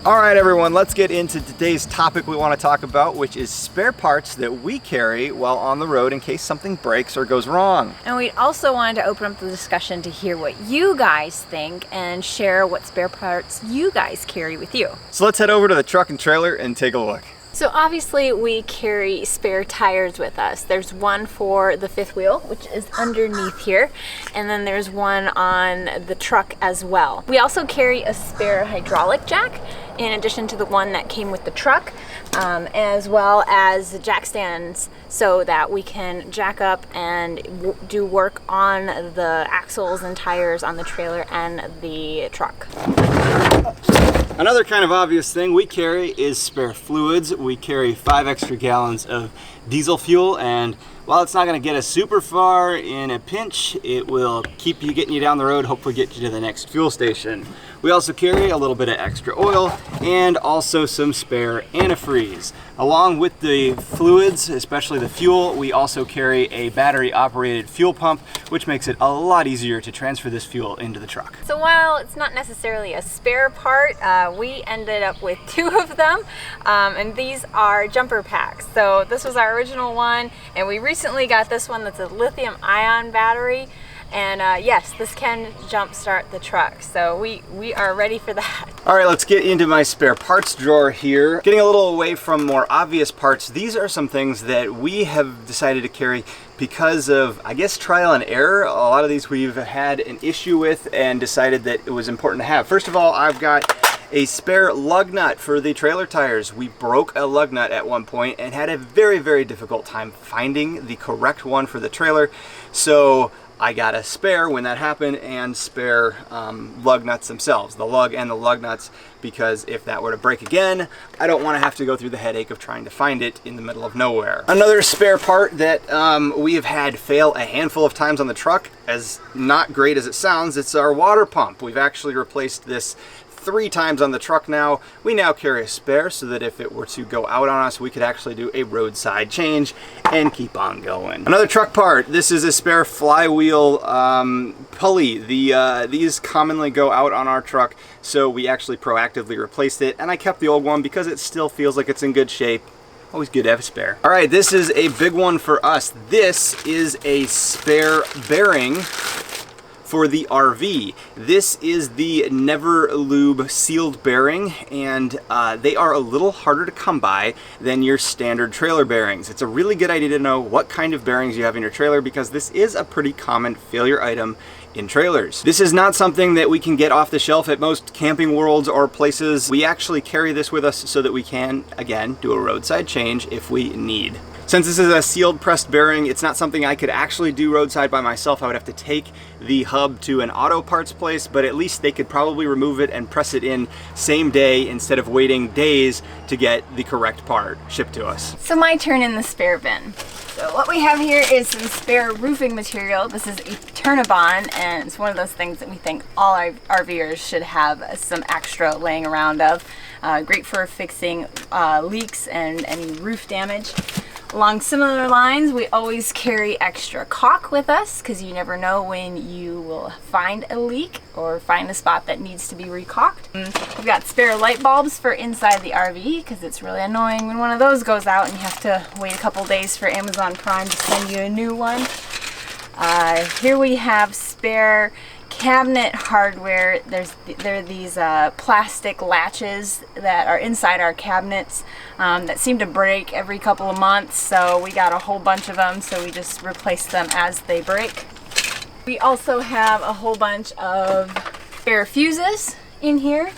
All right, everyone, let's get into today's topic we want to talk about, which is spare parts that we carry while on the road in case something breaks or goes wrong. And we also wanted to open up the discussion to hear what you guys think and share what spare parts you guys carry with you. So let's head over to the truck and trailer and take a look. So obviously we carry spare tires with us. There's one for the fifth wheel, which is underneath here, and then there's one on the truck as well. We also carry a spare hydraulic jack in addition to the one that came with the truck, as well as jack stands so that we can jack up and do work on the axles and tires on the trailer and the truck. Another kind of obvious thing we carry is spare fluids. We carry 5 extra gallons of diesel fuel, and while it's not going to get us super far in a pinch, it will keep you getting you down the road, hopefully get you to the next fuel station. We also carry a little bit of extra oil and also some spare antifreeze. Along with the fluids, especially the fuel, we also carry a battery operated fuel pump, which makes it a lot easier to transfer this fuel into the truck. So while it's not necessarily a spare part, we ended up with 2 of them, and these are jumper packs. So this was our original one, and we recently got this one that's a lithium ion battery. And yes, this can jump start the truck, so we are ready for that. All right, let's get into my spare parts drawer here. Getting a little away from more obvious parts, these are some things that we have decided to carry because of, I guess, trial and error. A lot of these we've had an issue with and decided that it was important to have. First of all, I've got a spare lug nut for the trailer tires. We broke a lug nut at one point and had a very, very difficult time finding the correct one for the trailer. So I got a spare when that happened, and spare lug nuts themselves, the lug and the lug nuts, because if that were to break again, I don't want to have to go through the headache of trying to find it in the middle of nowhere. Another spare part that we have had fail a handful of times on the truck, as not great as it sounds, it's our water pump. We've actually replaced this 3 times on the truck now. We now carry a spare so that if it were to go out on us, we could actually do a roadside change and keep on going. Another truck part, this is a spare flywheel pulley. These commonly go out on our truck, so we actually proactively replaced it, and I kept the old one because it still feels like it's in good shape. Always good to have a spare. All right, this is a big one for us. This is a spare bearing for the RV. This is the Never Lube sealed bearing, and they are a little harder to come by than your standard trailer bearings. It's a really good idea to know what kind of bearings you have in your trailer, because this is a pretty common failure item in trailers. This is not something that we can get off the shelf at most camping worlds or places. We actually carry this with us so that we can, again, do a roadside change if we need. Since this is a sealed pressed bearing, it's not something I could actually do roadside by myself. I would have to take the hub to an auto parts place, but at least they could probably remove it and press it in same day instead of waiting days to get the correct part shipped to us. So my turn in the spare bin. So what we have here is some spare roofing material. This is a Turnabon, and it's one of those things that we think all our RVers should have some extra laying around of. Great for fixing leaks and any roof damage. Along similar lines, we always carry extra caulk with us, because you never know when you will find a leak or find a spot that needs to be recaulked. We've got spare light bulbs for inside the RV, because it's really annoying when one of those goes out and you have to wait a couple days for Amazon Prime to send you a new one. Here we have spare cabinet hardware. There are these plastic latches that are inside our cabinets that seem to break every couple of months, so we got a whole bunch of them, so we just replace them as they break. We also have a whole bunch of spare fuses in here.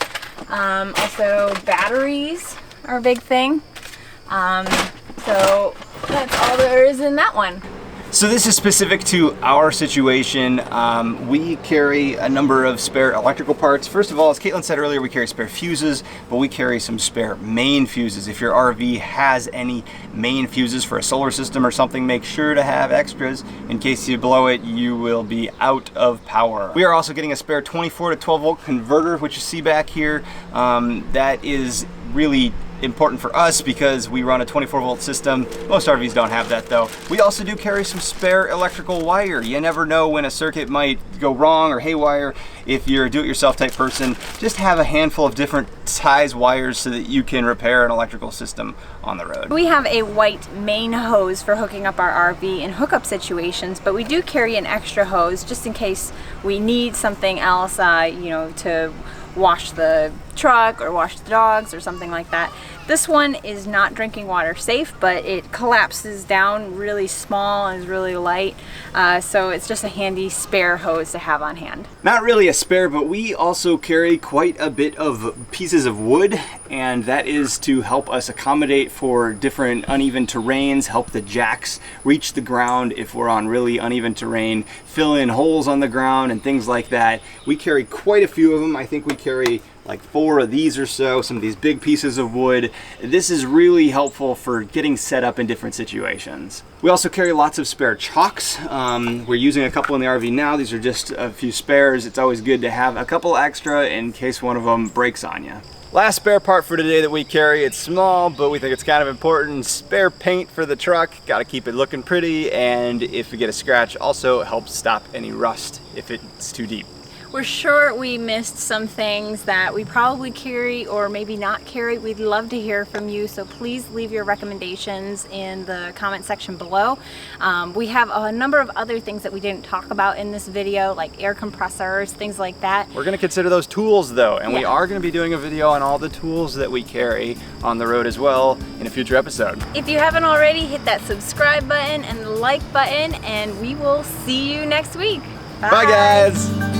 Also batteries are a big thing. So that's all there is in that one. So this is specific to our situation. We carry a number of spare electrical parts. First of all, as Caitlin said earlier, we carry spare fuses, but we carry some spare main fuses. If your RV has any main fuses for a solar system or something, make sure to have extras. In case you blow it, you will be out of power. We are also getting a spare 24 to 12 volt converter, which you see back here. That is really important for us because we run a 24-volt system. Most RVs don't have that though. We also do carry some spare electrical wire. You never know when a circuit might go wrong or haywire. If you're a do-it-yourself type person, just have a handful of different size wires so that you can repair an electrical system on the road. We have a white main hose for hooking up our RV in hookup situations, but we do carry an extra hose just in case we need something else, you know, to wash the truck or wash the dogs or something like that. This one is not drinking water safe, but it collapses down really small and is really light, so it's just a handy spare hose to have on hand. Not really a spare, but we also carry quite a bit of pieces of wood, and that is to help us accommodate for different uneven terrains, help the jacks reach the ground if we're on really uneven terrain, fill in holes on the ground and things like that. We carry quite a few of them. I think we carry like 4 of these or so, some of these big pieces of wood. This is really helpful for getting set up in different situations. We also carry lots of spare chocks. We're using a couple in the RV now. These are just a few spares. It's always good to have a couple extra in case one of them breaks on you. Last spare part for today that we carry, it's small, but we think it's kind of important. Spare paint for the truck, gotta keep it looking pretty, and if we get a scratch, also helps stop any rust if it's too deep. We're sure we missed some things that we probably carry or maybe not carry. We'd love to hear from you, so please leave your recommendations in the comment section below. We have a number of other things that we didn't talk about in this video, like air compressors, things like that. We're going to consider those tools though, and we are going to be doing a video on all the tools that we carry on the road as well in a future episode. If you haven't already, hit that subscribe button and the like button, and we will see you next week. Bye guys!